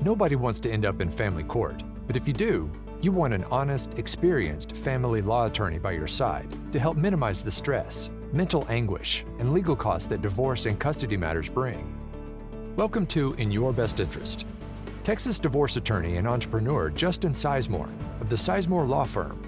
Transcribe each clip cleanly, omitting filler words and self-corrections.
Nobody wants to end up in family court, but if you do, you want an honest, experienced family law attorney by your side to help minimize the stress, mental anguish, and legal costs that divorce and custody matters bring. Welcome to In Your Best Interest. Texas divorce attorney and entrepreneur Justin Sisemore of the Sisemore Law Firm,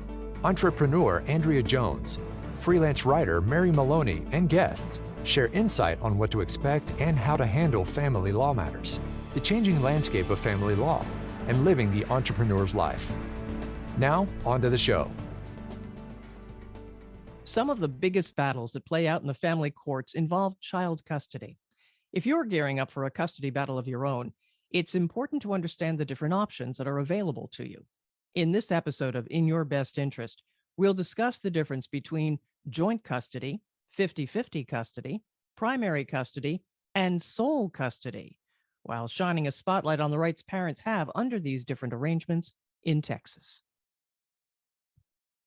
entrepreneur Andrea Jones, freelance writer Mary Maloney, and guests share insight on what to expect and how to handle family law matters, the changing landscape of family law, and living the entrepreneur's life. Now, on to the show. Some of the biggest battles that play out in the family courts involve child custody. If you're gearing up for a custody battle of your own, it's important to understand the different options that are available to you. In this episode of In Your Best Interest, we'll discuss the difference between joint custody, 50-50 custody, primary custody, and sole custody, while shining a spotlight on the rights parents have under these different arrangements in Texas.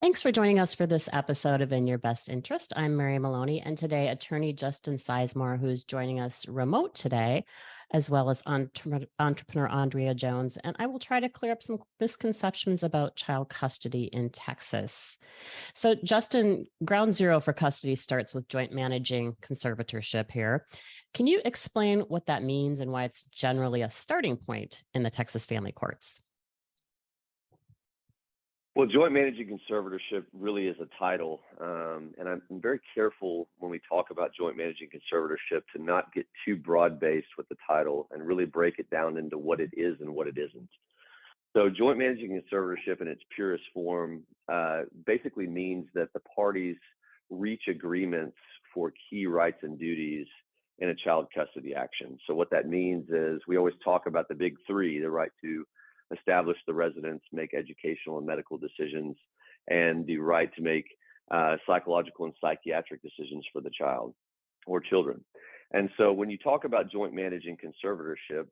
Thanks for joining us for this episode of In Your Best Interest. I'm Mary Maloney, and today attorney Justin Sisemore, who's joining us remote today, as well as entrepreneur Andrea Jones. And I will try to clear up some misconceptions about child custody in Texas. So Justin, ground zero for custody starts with joint managing conservatorship here. Can you explain what that means and why it's generally a starting point in the Texas family courts? Well, joint managing conservatorship really is a title, and I'm very careful when we talk about joint managing conservatorship to not get too broad-based with the title and really break it down into what it is and what it isn't. So joint managing conservatorship in its purest form basically means that the parties reach agreements for key rights and duties in a child custody action. So what that means is we always talk about the big three: the right to establish the residence, make educational and medical decisions, and the right to make psychological and psychiatric decisions for the child or children. And so when you talk about joint managing conservatorship,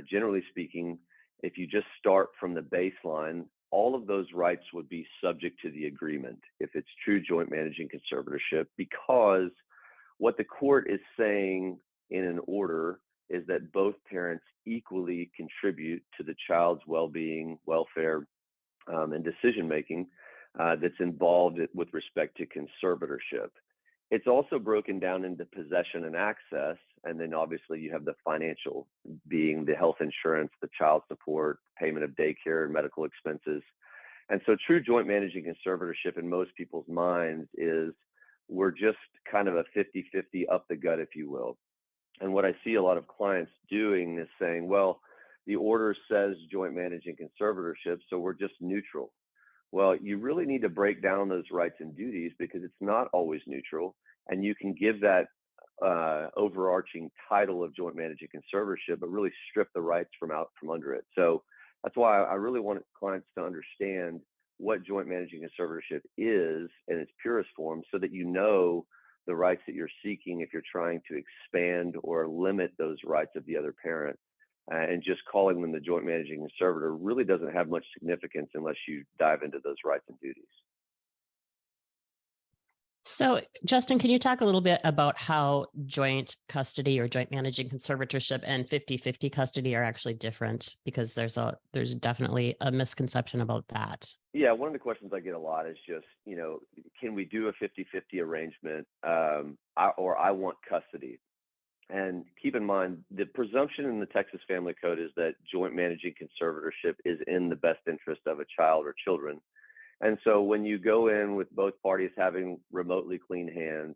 generally speaking, if you just start from the baseline, all of those rights would be subject to the agreement if it's true joint managing conservatorship, because what the court is saying in an order is that both parents equally contribute to the child's well-being, welfare, and decision-making that's involved with respect to conservatorship. It's also broken down into possession and access, and then obviously you have the financial, being the health insurance, the child support, payment of daycare, and medical expenses. And so true joint managing conservatorship in most people's minds is we're just kind of a 50-50 up the gut, if you will. And what I see a lot of clients doing is saying, well, the order says joint managing conservatorship, so we're just neutral. Well, you really need to break down those rights and duties, because it's not always neutral. And you can give that overarching title of joint managing conservatorship, but really strip the rights from under it. So that's why I really want clients to understand what joint managing conservatorship is in its purest form, so that you know the rights that you're seeking if you're trying to expand or limit those rights of the other parent. And just calling them the joint managing conservator really doesn't have much significance unless you dive into those rights and duties. So, Justin, can you talk a little bit about how joint custody or joint managing conservatorship and 50-50 custody are actually different? Because there's definitely a misconception about that. Yeah, one of the questions I get a lot is just, can we do a 50-50 arrangement, or I want custody? And keep in mind, the presumption in the Texas Family Code is that joint managing conservatorship is in the best interest of a child or children. And so when you go in with both parties having remotely clean hands,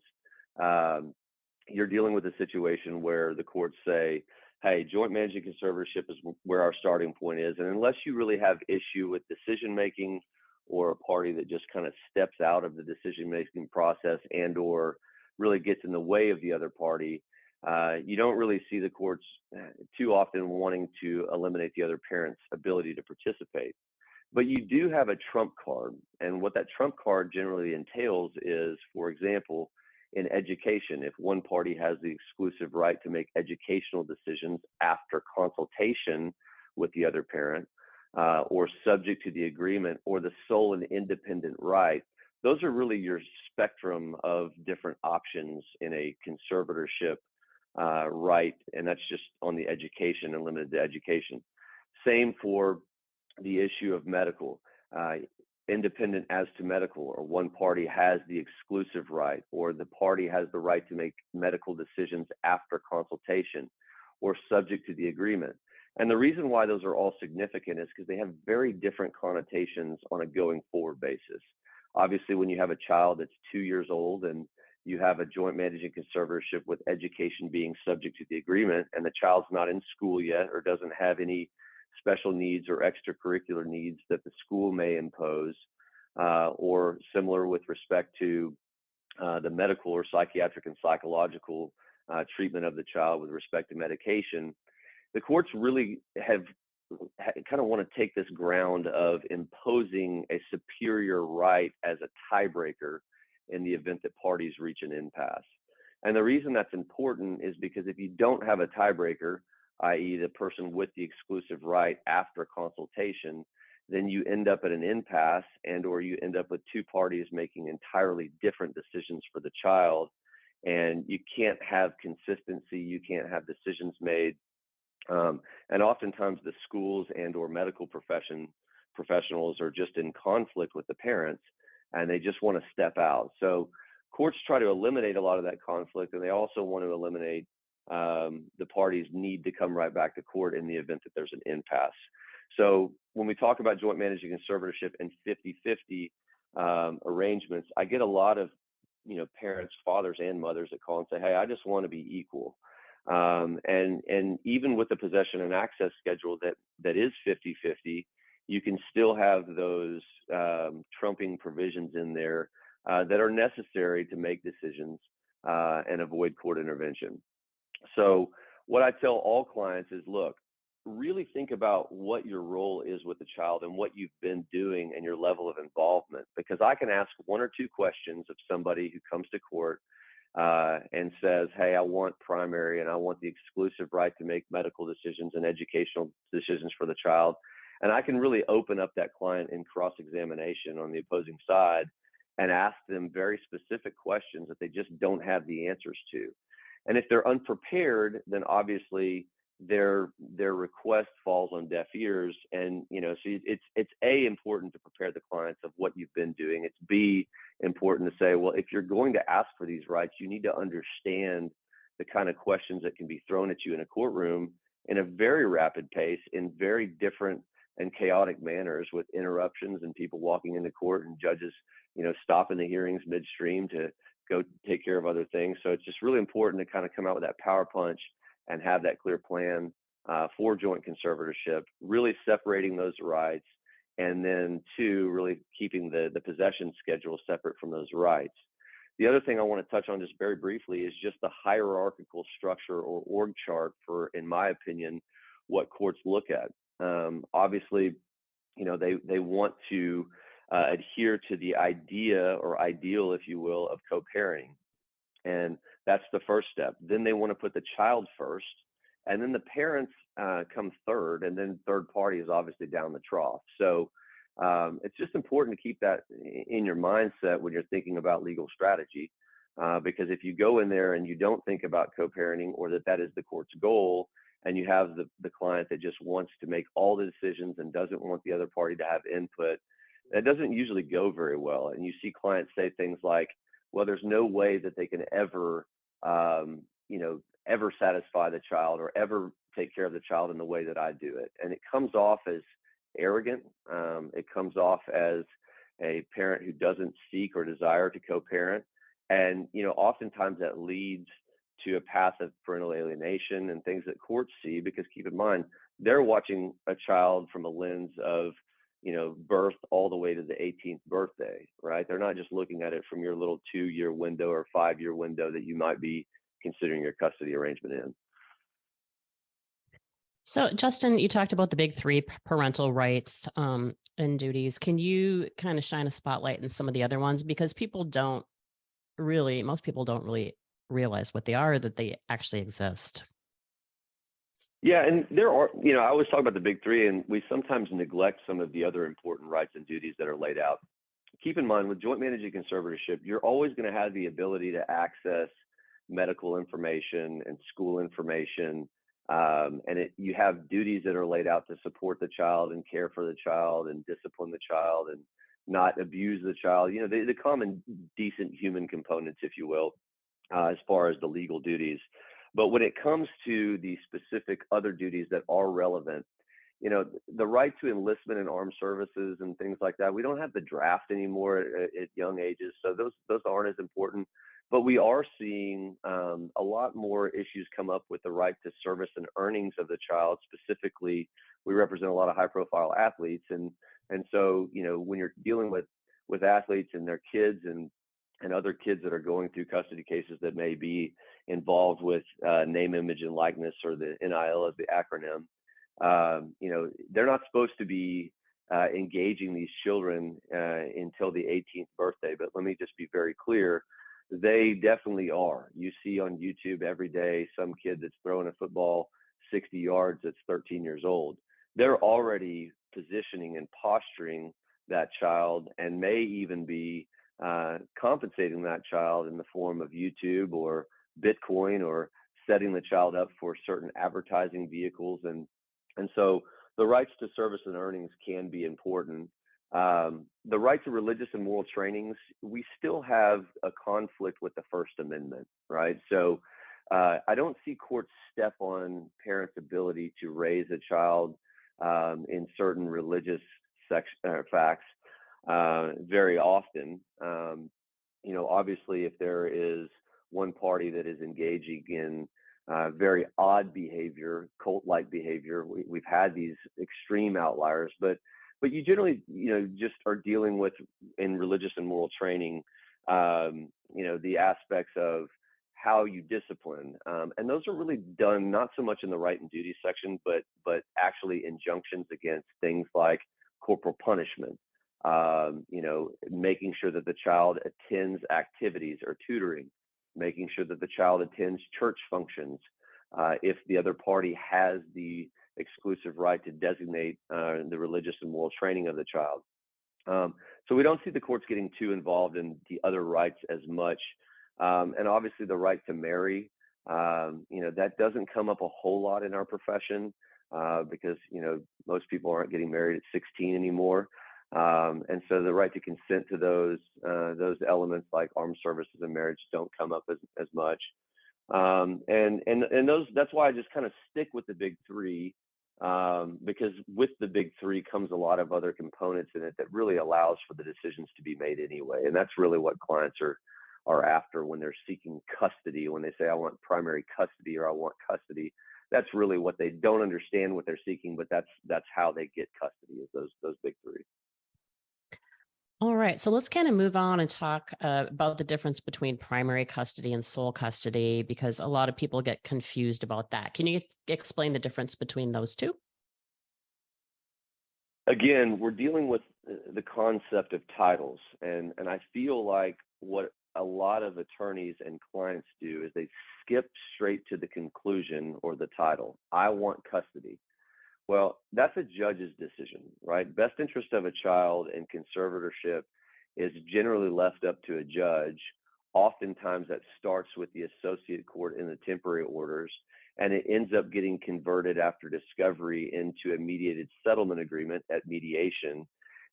you're dealing with a situation where the courts say, hey, joint managing conservatorship is where our starting point is. And unless you really have issue with decision making, or a party that just kind of steps out of the decision making process and or really gets in the way of the other party, you don't really see the courts too often wanting to eliminate the other parent's ability to participate. But you do have a trump card. And what that trump card generally entails is, for example, in education, if one party has the exclusive right to make educational decisions after consultation with the other parent, or subject to the agreement, or the sole and independent right, those are really your spectrum of different options in a conservatorship right. And that's just on the education and limited to education. Same for the issue of medical. Independent as to medical, or one party has the exclusive right, or the party has the right to make medical decisions after consultation, or subject to the agreement. And the reason why those are all significant is because they have very different connotations on a going forward basis. Obviously, when you have a child that's 2 years old and you have a joint managing conservatorship with education being subject to the agreement, and the child's not in school yet or doesn't have any special needs or extracurricular needs that the school may impose, or similar with respect to the medical or psychiatric and psychological treatment of the child with respect to medication, the courts really have kind of want to take this ground of imposing a superior right as a tiebreaker in the event that parties reach an impasse. And the reason that's important is because if you don't have a tiebreaker, i.e. the person with the exclusive right after consultation, then you end up at an impasse, and or you end up with two parties making entirely different decisions for the child. And you can't have consistency, you can't have decisions made. And oftentimes the schools and or medical professionals are just in conflict with the parents, and they just want to step out. So courts try to eliminate a lot of that conflict, and they also want to eliminate the parties' need to come right back to court in the event that there's an impasse. So when we talk about joint managing conservatorship and 50-50 arrangements, I get a lot of parents, fathers and mothers that call and say, hey, I just want to be equal. And even with the possession and access schedule that is 50-50, you can still have those trumping provisions in there that are necessary to make decisions and avoid court intervention. So what I tell all clients is, look, really think about what your role is with the child and what you've been doing and your level of involvement, because I can ask one or two questions of somebody who comes to court and says, hey, I want primary and I want the exclusive right to make medical decisions and educational decisions for the child. And I can really open up that client in cross-examination on the opposing side and ask them very specific questions that they just don't have the answers to. And if they're unprepared, then obviously their request falls on deaf ears. And so it's A, important to prepare the clients of what you've been doing. It's B, important to say, well, if you're going to ask for these rights, you need to understand the kind of questions that can be thrown at you in a courtroom in a very rapid pace, in very different and chaotic manners, with interruptions and people walking into court and judges stopping the hearings midstream to go take care of other things. So it's just really important to kind of come out with that power punch and have that clear plan for joint conservatorship, really separating those rights, and then two, really keeping the possession schedule separate from those rights. The other thing I want to touch on just very briefly is just the hierarchical structure or org chart for, in my opinion, what courts look at. Obviously, they want to adhere to the idea or ideal, if you will, of co-parenting. And that's the first step. Then they want to put the child first, and then the parents come third, and then third party is obviously down the trough. So it's just important to keep that in your mindset when you're thinking about legal strategy, because if you go in there and you don't think about co-parenting, or that is the court's goal, and you have the client that just wants to make all the decisions and doesn't want the other party to have input, that doesn't usually go very well. And you see clients say things like, well, there's no way that they can ever, ever satisfy the child or ever take care of the child in the way that I do it. And it comes off as arrogant. It comes off as a parent who doesn't seek or desire to co-parent. And, oftentimes that leads to a path of parental alienation and things that courts see, because keep in mind, they're watching a child from a lens of, birth all the way to the 18th birthday, right? They're not just looking at it from your little 2-year window or 5-year window that you might be considering your custody arrangement in. So, Justin, you talked about the big three: parental rights and duties. Can you kind of shine a spotlight in some of the other ones? Because most people don't really realize what they are, that they actually exist. Yeah, and there are, I always talk about the big three, and we sometimes neglect some of the other important rights and duties that are laid out. Keep in mind, with joint managing conservatorship, you're always going to have the ability to access medical information and school information You have duties that are laid out to support the child and care for the child and discipline the child and not abuse the child. You know, the common decent human components, if you will, as far as the legal duties. But when it comes to the specific other duties that are relevant, you know, the right to enlistment and armed services and things like that, we don't have the draft anymore at young ages, so those aren't as important. But we are seeing a lot more issues come up with the right to service and earnings of the child. Specifically, we represent a lot of high-profile athletes, and so, you know, when you're dealing with athletes and their kids and other kids that are going through custody cases that may be involved with name, image, and likeness, or the NIL as the acronym, you know, they're not supposed to be engaging these children until the 18th birthday. But let me just be very clear, they definitely are. You see on YouTube every day some kid that's throwing a football 60 yards that's 13 years old. They're already positioning and posturing that child, and may even be compensating that child in the form of YouTube or Bitcoin, or setting the child up for certain advertising vehicles. And so the rights to service and earnings can be important. The right to religious and moral trainings, we still have a conflict with the First Amendment, right? So I don't see courts step on parents' ability to raise a child in certain religious facts very often. You know, obviously, if there is one party that is engaging in very odd behavior, cult-like behavior, we've had these extreme outliers, but you generally, you know, just are dealing with, in religious and moral training, you know, the aspects of how you discipline, and those are really done not so much in the right and duty section, but actually injunctions against things like corporal punishment. You know, making sure that the child attends activities or tutoring, making sure that the child attends church functions, if the other party has the exclusive right to designate the religious and moral training of the child. So we don't see the courts getting too involved in the other rights as much. And obviously the right to marry, you know, that doesn't come up a whole lot in our profession, because, you know, most people aren't getting married at 16 anymore. And so the right to consent to those elements like armed services and marriage don't come up as much. And those, that's why I just kind of stick with the big three, because with the big three comes a lot of other components in it that really allows for the decisions to be made anyway. And that's really what clients are after when they're seeking custody. When they say, I want primary custody, or I want custody, that's really what they don't understand what they're seeking, but that's how they get custody, is those big three. All right, so let's kind of move on and talk about the difference between primary custody and sole custody, because a lot of people get confused about that. Can you explain the difference between those two? Again, we're dealing with the concept of titles, and I feel like what a lot of attorneys and clients do is they skip straight to the conclusion or the title. I want custody. Well, that's a judge's decision, right? Best interest of a child and conservatorship is generally left up to a judge. Oftentimes that starts with the associate court in the temporary orders, and it ends up getting converted after discovery into a mediated settlement agreement at mediation.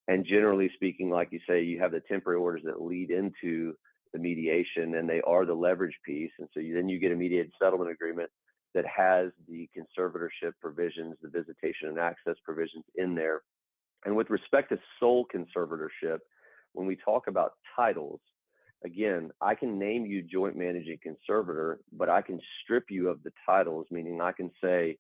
And generally speaking, like you say, you have the temporary orders that lead into the mediation, and they are the leverage piece. And so then you get a mediated settlement agreement that has the conservatorship provisions, the visitation and access provisions in there. And with respect to sole conservatorship, when we talk about titles, again, I can name you joint managing conservator, but I can strip you of the titles, meaning I can say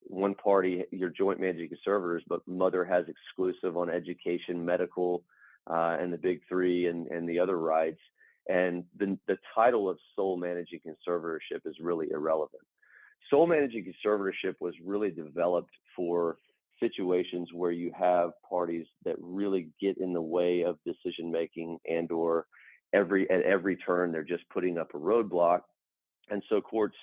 one party, you're joint managing conservators, but mother has exclusive on education, medical, and the big three and the other rights. And the title of sole managing conservatorship is really irrelevant. Sole managing conservatorship was really developed for situations where you have parties that really get in the way of decision making, and or at every turn they're just putting up a roadblock. And so courts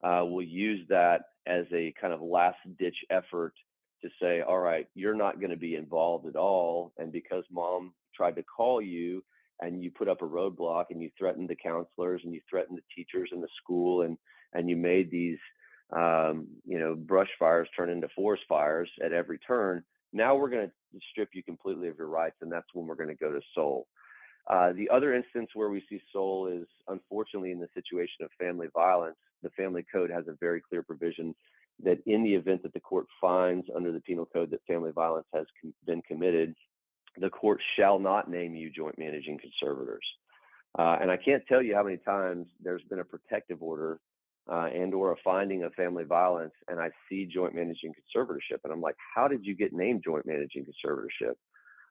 will use that as a kind of last ditch effort to say, all right, you're not going to be involved at all. And because mom tried to call you and you put up a roadblock and you threatened the counselors and you threatened the teachers in the school, and you made these brush fires turn into forest fires at every turn. Now we're going to strip you completely of your rights, and that's when we're going to go to sole. The other instance where we see sole is, unfortunately, in the situation of family violence. The Family Code has a very clear provision that in the event that the court finds under the Penal Code that family violence has been committed, the court shall not name you joint managing conservators. And I can't tell you how many times there's been a protective order and or a finding of family violence, and I see joint managing conservatorship, and I'm like, how did you get named joint managing conservatorship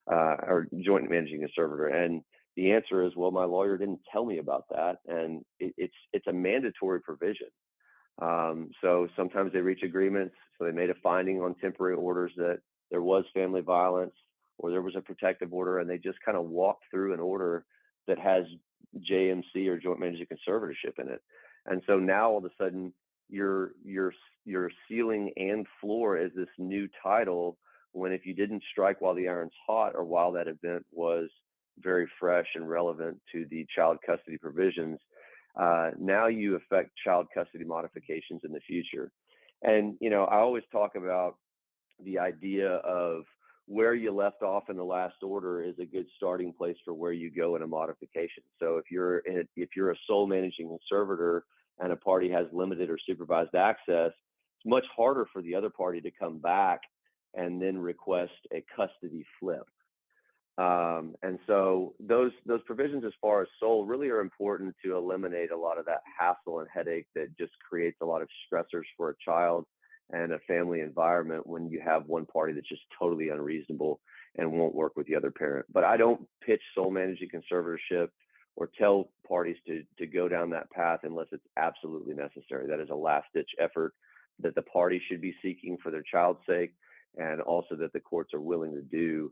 or joint managing conservator? And the answer is, well, my lawyer didn't tell me about that, and it's a mandatory provision. So sometimes they reach agreements. So they made a finding on temporary orders that there was family violence or there was a protective order, and they just kind of walked through an order that has JMC or joint managing conservatorship in it. And so now all of a sudden your ceiling and floor is this new title, when if you didn't strike while the iron's hot or while that event was very fresh and relevant to the child custody provisions, now you affect child custody modifications in the future. And, I always talk about the idea of where you left off in the last order is a good starting place for where you go in a modification. So if you're a sole managing conservator and a party has limited or supervised access, it's much harder for the other party to come back and then request a custody flip. And so those provisions as far as sole really are important to eliminate a lot of that hassle and headache that just creates a lot of stressors for a child and a family environment when you have one party that's just totally unreasonable and won't work with the other parent. But I don't pitch sole managing conservatorship or tell parties to go down that path unless it's absolutely necessary. That is a last-ditch effort that the party should be seeking for their child's sake, and also that the courts are willing to do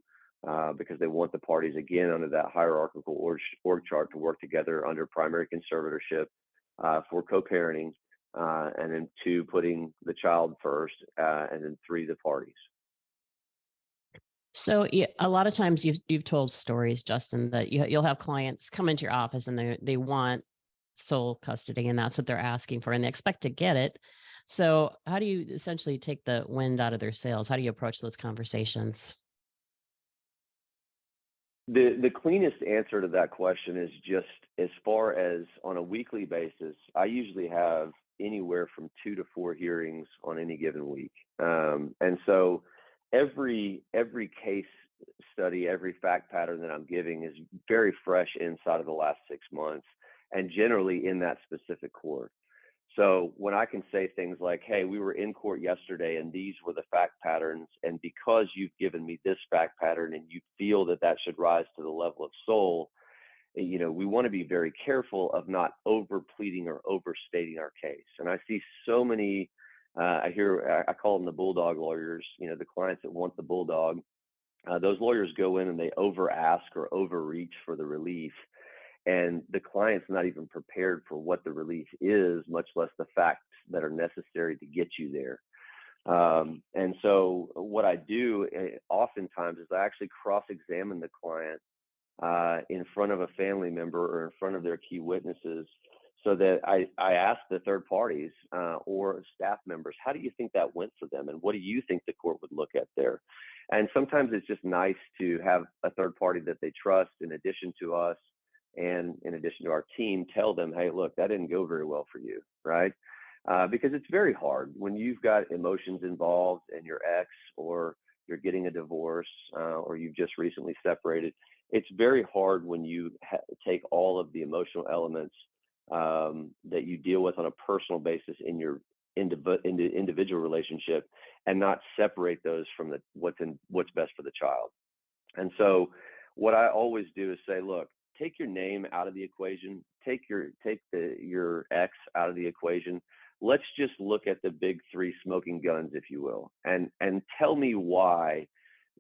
because they want the parties, again, under that hierarchical org chart to work together under primary conservatorship for co-parenting, and then 2, putting the child first, and then 3, the parties. So yeah, a lot of times you've told stories, Justin, that you'll have clients come into your office and they want sole custody, and that's what they're asking for, and they expect to get it. So how do you essentially take the wind out of their sails? How do you approach those conversations? The cleanest answer to that question is just, as far as on a weekly basis, I usually have anywhere from 2 to 4 hearings on any given week. And so every case study, every fact pattern that I'm giving is very fresh inside of the last 6 months, and generally in that specific court. So when I can say things like, hey, we were in court yesterday and these were the fact patterns, and because you've given me this fact pattern and you feel that that should rise to the level of sole, we want to be very careful of not over pleading or overstating our case. And I see so many, I call them the bulldog lawyers, the clients that want the bulldog. Those lawyers go in and they over ask or overreach for the relief, and the client's not even prepared for what the relief is, much less the facts that are necessary to get you there. And so what I do oftentimes is I actually cross-examine the client in front of a family member or in front of their key witnesses, so that I ask the third parties or staff members, how do you think that went for them? And what do you think the court would look at there? And sometimes it's just nice to have a third party that they trust, in addition to us and in addition to our team, tell them, hey, look, that didn't go very well for you, right? Because it's very hard when you've got emotions involved and your ex, or you're getting a divorce, or you've just recently separated. It's very hard when you take all of the emotional elements that you deal with on a personal basis in your individual relationship, and not separate those from what's best for the child. And so what I always do is say, look, take your name out of the equation, take your ex out of the equation. Let's just look at the big 3 smoking guns, if you will, and tell me why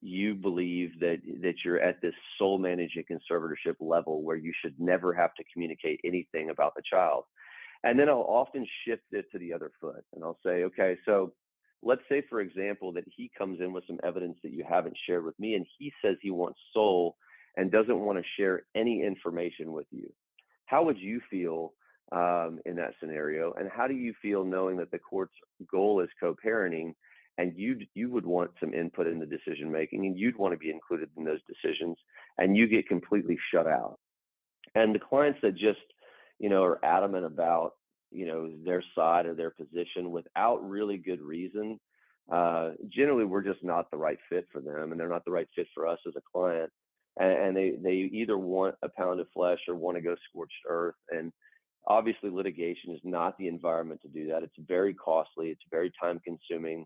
you believe that you're at this sole managing conservatorship level where you should never have to communicate anything about the child. And then I'll often shift it to the other foot, and I'll say, okay, so let's say, for example, that he comes in with some evidence that you haven't shared with me, and he says he wants sole and doesn't want to share any information with you. How would you feel in that scenario? And how do you feel knowing that the court's goal is co-parenting, and you would want some input in the decision making, and you'd want to be included in those decisions, and you get completely shut out? And the clients that just, are adamant about, their side or their position without really good reason, generally we're just not the right fit for them, and they're not the right fit for us as a client. And they either want a pound of flesh or want to go scorched earth. And obviously litigation is not the environment to do that. It's very costly. It's very time consuming.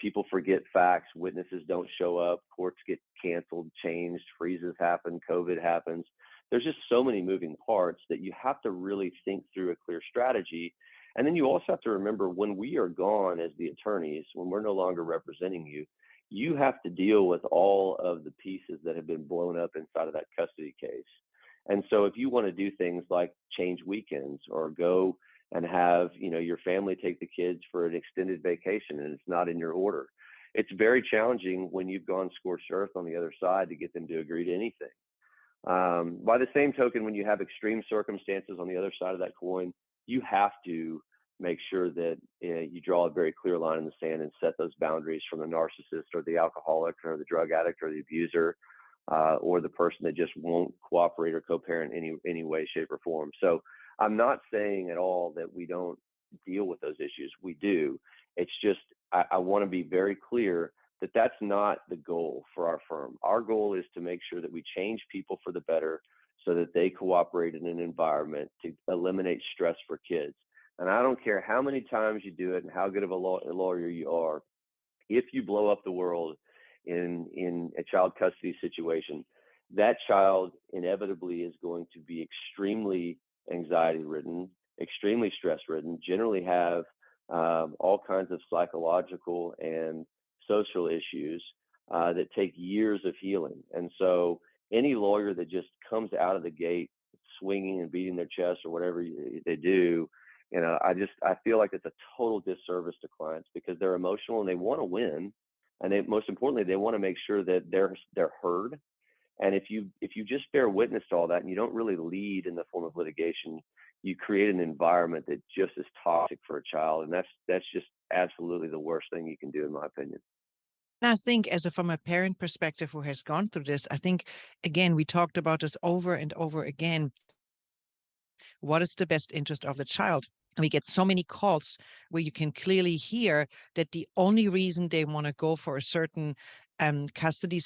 People forget facts. Witnesses don't show up. Courts get canceled, changed, freezes happen, COVID happens. There's just so many moving parts that you have to really think through a clear strategy. And then you also have to remember, when we are gone as the attorneys, when we're no longer representing you, you have to deal with all of the pieces that have been blown up inside of that custody case. And so if you want to do things like change weekends or go and have, your family take the kids for an extended vacation and it's not in your order, it's very challenging when you've gone scorched earth on the other side to get them to agree to anything. By the same token, when you have extreme circumstances on the other side of that coin, you have to make sure that you draw a very clear line in the sand and set those boundaries from the narcissist or the alcoholic or the drug addict or the abuser, or the person that just won't cooperate or co-parent any way, shape, or form. So I'm not saying at all that we don't deal with those issues. We do. It's just I want to be very clear that that's not the goal for our firm. Our goal is to make sure that we change people for the better so that they cooperate in an environment to eliminate stress for kids. And I don't care how many times you do it and how good of a lawyer you are, if you blow up the world in a child custody situation, that child inevitably is going to be extremely anxiety ridden, extremely stress ridden, generally have all kinds of psychological and social issues that take years of healing. And so any lawyer that just comes out of the gate swinging and beating their chest or whatever they do, I feel like it's a total disservice to clients, because they're emotional and they want to win, and most importantly, they want to make sure that they're heard. And if you just bear witness to all that and you don't really lead in the form of litigation, you create an environment that just is toxic for a child, and that's just absolutely the worst thing you can do, in my opinion. And I think, from a parent perspective who has gone through this, I think, again, we talked about this over and over again. What is the best interest of the child? And we get so many calls where you can clearly hear that the only reason they want to go for a certain custody,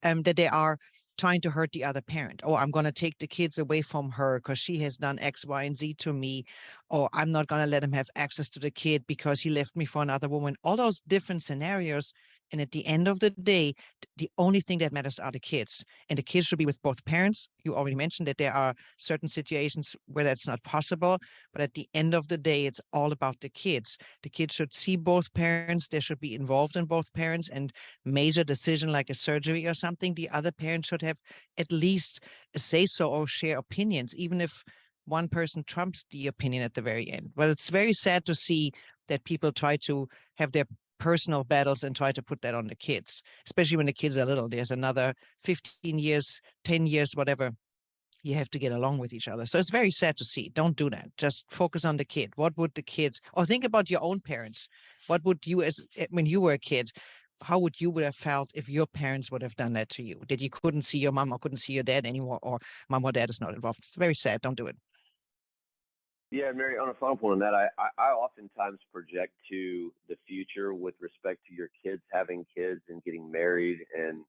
that they are trying to hurt the other parent. Oh, I'm going to take the kids away from her because she has done X, Y, and Z to me. Or I'm not going to let him have access to the kid because he left me for another woman. All those different scenarios. And at the end of the day, the only thing that matters are the kids. And the kids should be with both parents. You already mentioned that there are certain situations where that's not possible. But at the end of the day, it's all about the kids. The kids should see both parents. They should be involved in both parents. And major decision like a surgery or something, the other parent should have at least a say-so or share opinions, even if one person trumps the opinion at the very end. But it's very sad to see that people try to have their personal battles and try to put that on the kids, especially when the kids are little. There's another 15 years, 10 years, whatever. You have to get along with each other. So it's very sad to see. Don't do that. Just focus on the kid. What would the kids, or think about your own parents. What would you, when you were a kid, how would you have felt if your parents would have done that to you? That you couldn't see your mom or couldn't see your dad anymore, or mom or dad is not involved. It's very sad. Don't do it. Yeah, Mary, on a final point on that, I oftentimes project to the future with respect to your kids having kids and getting married and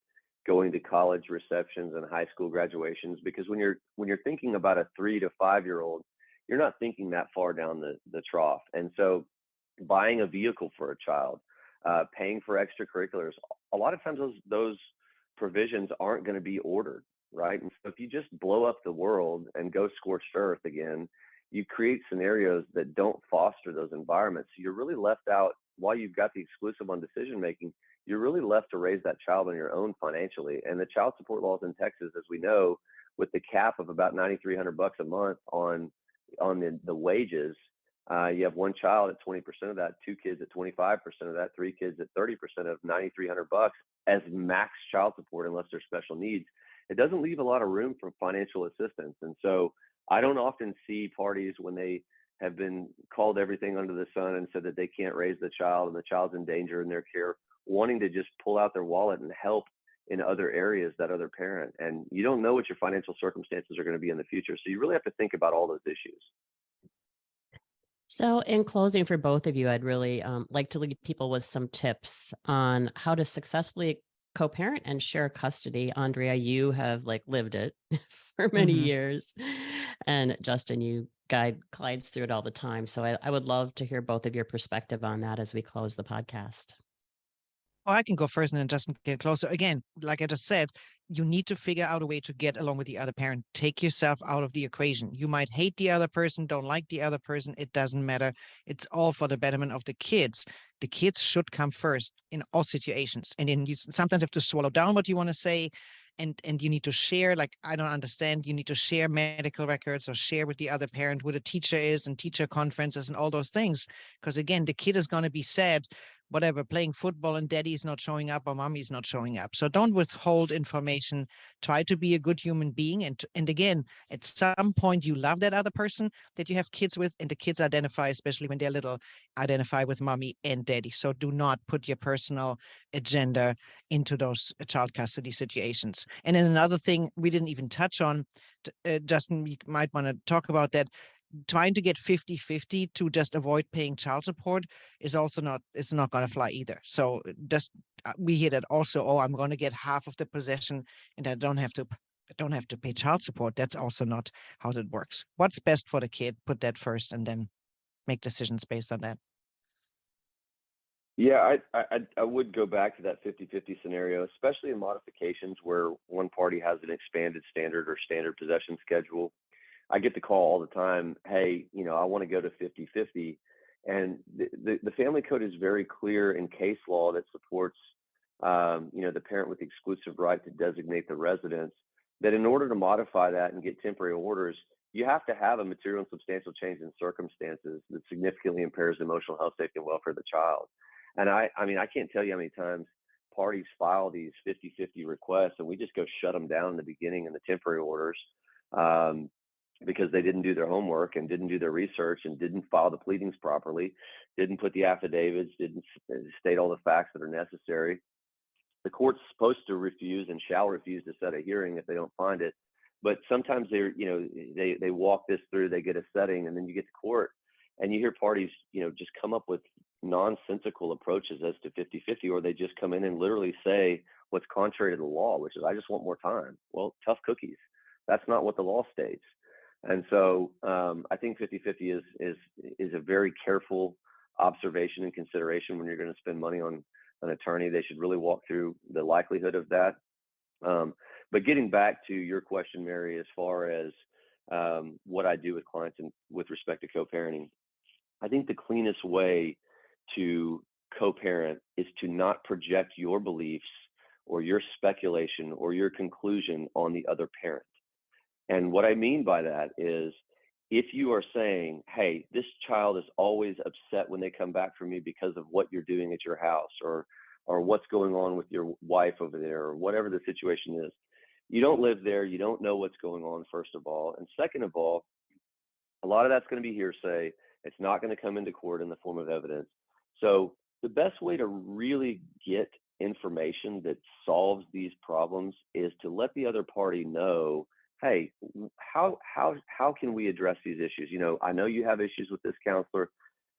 going to college receptions and high school graduations, because when you're thinking about a 3 to 5-year-old, you're not thinking that far down the trough. And so buying a vehicle for a child, paying for extracurriculars, a lot of times those provisions aren't going to be ordered, right? And so if you just blow up the world and go scorched earth again, you create scenarios that don't foster those environments. So you're really left out, while you've got the exclusive on decision making, you're really left to raise that child on your own financially. And the child support laws in Texas, as we know, with the cap of about $9,300 a month on the wages, you have one child at 20% of that, 2 kids at 25% of that, 3 kids at 30% of $9,300 as max child support, unless there's special needs. It doesn't leave a lot of room for financial assistance. And so I don't often see parties when they have been called everything under the sun and said that they can't raise the child and the child's in danger in their care, wanting to just pull out their wallet and help in other areas, that other parent. And you don't know what your financial circumstances are going to be in the future. So you really have to think about all those issues. So, in closing, for both of you, I'd really like to leave people with some tips on how to successfully co-parent and share custody. Andrea, you have like lived it for many Mhm. years, and Justin, you guide clients through it all the time. So, I would love to hear both of your perspective on that as we close the podcast. Oh, I can go first and then Justin get closer. Again, like I just said, you need to figure out a way to get along with the other parent. Take yourself out of the equation. You might hate the other person, don't like the other person. It doesn't matter. It's all for the betterment of the kids. The kids should come first in all situations. And then you sometimes have to swallow down what you want to say. And you need to share, like, I don't understand. You need to share medical records or share with the other parent who the teacher is and teacher conferences and all those things. Because again, the kid is going to be sad whatever, playing football and daddy's not showing up or mommy's not showing up. So don't withhold information. Try to be a good human being. And again, at some point you love that other person that you have kids with, and the kids identify, especially when they're little, identify with mommy and daddy. So do not put your personal agenda into those child custody situations. And then another thing we didn't even touch on, Justin, you might want to talk about that. Trying to get 50-50 to just avoid paying child support is also not, it's not going to fly either. So just we hear that also, oh, I'm going to get half of the possession and I don't have to pay child support. That's also not how that works. What's best for the kid, put that first and then make decisions based on that. Yeah, I would go back to that 50-50 scenario, especially in modifications where one party has an expanded standard or standard possession schedule. I get the call all the time, hey, I want to go to 50-50. And the family code is very clear in case law that supports, the parent with the exclusive right to designate the residence, that in order to modify that and get temporary orders, you have to have a material and substantial change in circumstances that significantly impairs the emotional health, safety, and welfare of the child. And I mean, I can't tell you how many times parties file these 50-50 requests and we just go shut them down in the beginning in the temporary orders. Because they didn't do their homework and didn't do their research and didn't file the pleadings properly, didn't put the affidavits, didn't state all the facts that are necessary. The court's supposed to refuse and shall refuse to set a hearing if they don't find it. But sometimes they walk this through, they get a setting, and then you get to court and you hear parties, just come up with nonsensical approaches as to 50-50, or they just come in and literally say what's contrary to the law, which is, I just want more time. Well, tough cookies. That's not what the law states. And so I think 50-50 is a very careful observation and consideration when you're going to spend money on an attorney. They should really walk through the likelihood of that. But getting back to your question, Mary, as far as what I do with clients and with respect to co-parenting, I think the cleanest way to co-parent is to not project your beliefs or your speculation or your conclusion on the other parent. And what I mean by that is, if you are saying, hey, this child is always upset when they come back from you because of what you're doing at your house, or what's going on with your wife over there, or whatever the situation is, you don't live there, you don't know what's going on, first of all. And second of all, a lot of that's going to be hearsay. It's not going to come into court in the form of evidence. So the best way to really get information that solves these problems is to let the other party know, hey, how can we address these issues? I know you have issues with this counselor.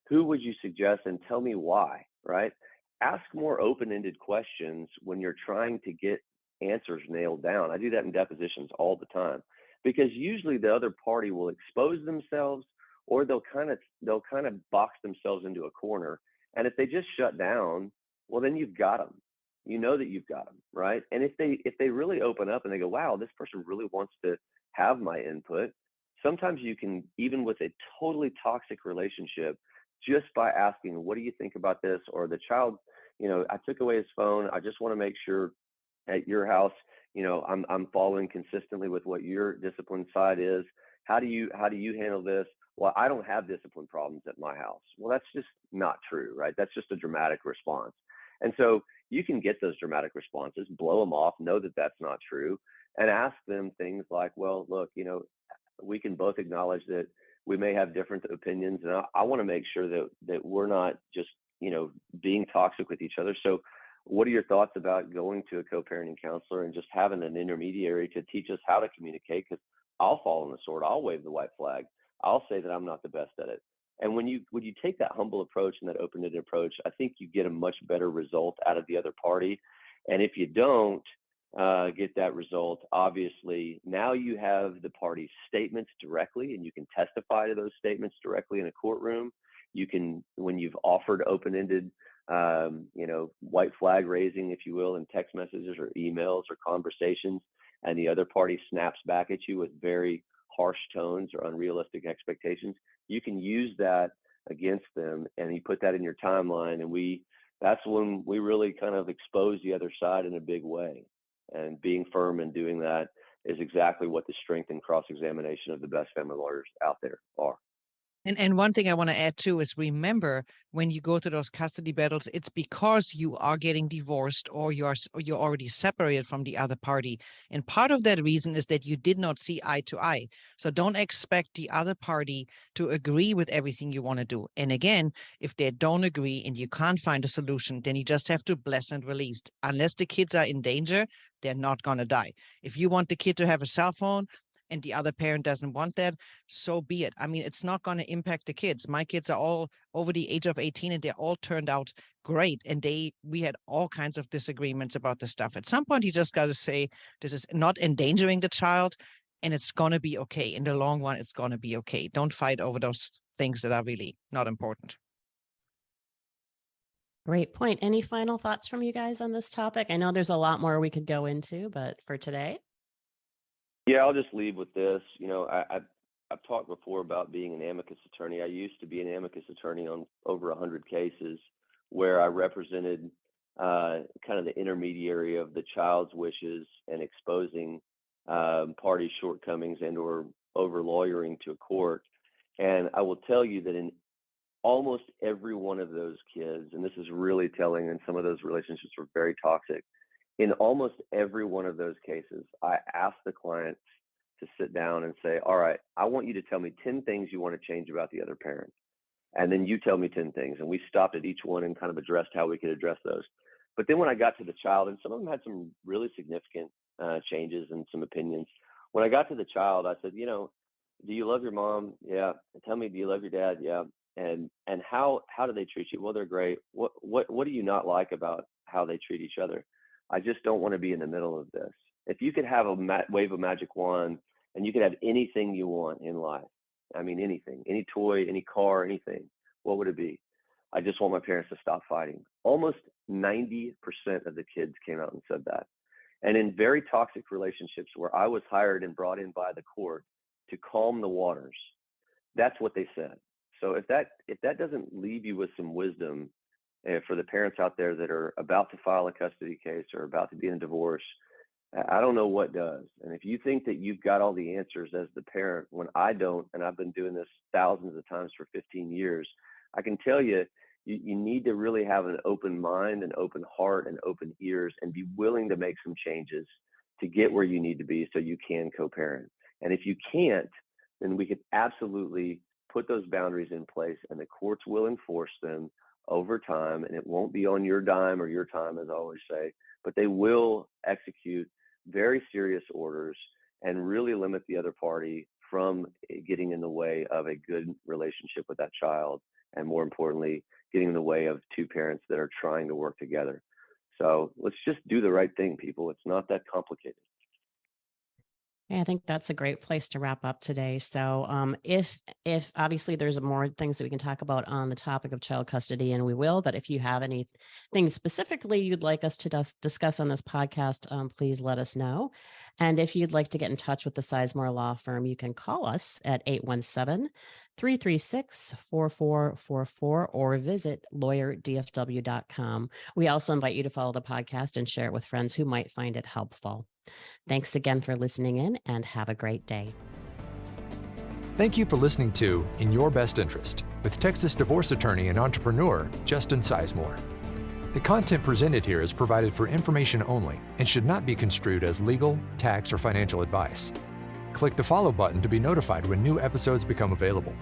Who would you suggest, and tell me why, right? Ask more open-ended questions when you're trying to get answers nailed down. I do that in depositions all the time, because usually the other party will expose themselves, or they'll kind of box themselves into a corner. And if they just shut down, well, then you've got them. You know that you've got them, right? And if they really open up and they go, wow, this person really wants to have my input, sometimes you can, even with a totally toxic relationship, just by asking, what do you think about this? Or the child, I took away his phone. I just want to make sure at your house, I'm following consistently with what your discipline side is. How do you handle this? Well, I don't have discipline problems at my house. Well, that's just not true, right? That's just a dramatic response. And so you can get those dramatic responses, blow them off, know that that's not true, and ask them things like, well, look, We can both acknowledge that we may have different opinions, and I want to make sure that we're not just, being toxic with each other. So what are your thoughts about going to a co-parenting counselor and just having an intermediary to teach us how to communicate? Because I'll fall on the sword. I'll wave the white flag. I'll say that I'm not the best at it. And when you take that humble approach and that open-ended approach, I think you get a much better result out of the other party. And if you don't get that result, obviously now you have the party's statements directly, and you can testify to those statements directly in a courtroom. You can, when you've offered open-ended, white flag raising, if you will, in text messages or emails or conversations, and the other party snaps back at you with very harsh tones or unrealistic expectations, you can use that against them, and you put that in your timeline. And that's when we really kind of expose the other side in a big way. And being firm and doing that is exactly what the strength and cross-examination of the best family lawyers out there are. And one thing I want to add too is, remember, when you go to those custody battles, it's because you are getting divorced or you're already separated from the other party. And part of that reason is that you did not see eye to eye. So don't expect the other party to agree with everything you want to do. And again, if they don't agree and you can't find a solution, then you just have to bless and release. Unless the kids are in danger, they're not going to die. If you want the kid to have a cell phone, and the other parent doesn't want that, so be it. I mean, it's not going to impact the kids. My kids are all over the age of 18, and they all turned out great. And we had all kinds of disagreements about the stuff. At some point, you just got to say, this is not endangering the child, and it's going to be okay. In the long run, it's going to be okay. Don't fight over those things that are really not important. Great point. Any final thoughts from you guys on this topic? I know there's a lot more we could go into, but for today. Yeah, I'll just leave with this. I've talked before about being an amicus attorney. I used to be an amicus attorney on over 100 cases where I represented kind of the intermediary of the child's wishes and exposing party shortcomings and or over lawyering to a court. And I will tell you that in almost every one of those kids, and this is really telling, and some of those relationships were very toxic, in almost every one of those cases, I asked the clients to sit down and say, all right, I want you to tell me 10 things you want to change about the other parent. And then you tell me 10 things. And we stopped at each one and kind of addressed how we could address those. But then when I got to the child, and some of them had some really significant changes and some opinions. When I got to the child, I said, do you love your mom? Yeah. Tell me, do you love your dad? Yeah. And how do they treat you? Well, they're great. What do you not like about how they treat each other? I just don't want to be in the middle of this. If you could have a wave a magic wand and you could have anything you want in life, I mean, anything, any toy, any car, anything, what would it be? I just want my parents to stop fighting. Almost 90% of the kids came out and said that. And in very toxic relationships where I was hired and brought in by the court to calm the waters, that's what they said. So if that doesn't leave you with some wisdom, for the parents out there that are about to file a custody case or about to be in a divorce, I don't know what does. And if you think that you've got all the answers as the parent, when I don't, and I've been doing this thousands of times for 15 years, I can tell you, you need to really have an open mind, an open heart, and open ears, and be willing to make some changes to get where you need to be so you can co-parent. And if you can't, then we could absolutely put those boundaries in place, and the courts will enforce them over time, and it won't be on your dime or your time, as I always say, but they will execute very serious orders and really limit the other party from getting in the way of a good relationship with that child, and more importantly, getting in the way of two parents that are trying to work together. So let's just do the right thing, people. It's not that complicated. Yeah, I think that's a great place to wrap up today. So if obviously there's more things that we can talk about on the topic of child custody, and we will, but if you have anything specifically you'd like us to discuss on this podcast, please let us know. And if you'd like to get in touch with the Sisemore Law Firm, you can call us at 817-336-4444 or visit lawyerdfw.com. We also invite you to follow the podcast and share it with friends who might find it helpful. Thanks again for listening in, and have a great day. Thank you for listening to In Your Best Interest with Texas divorce attorney and entrepreneur Justin Sisemore. The content presented here is provided for information only and should not be construed as legal, tax, or financial advice. Click the follow button to be notified when new episodes become available.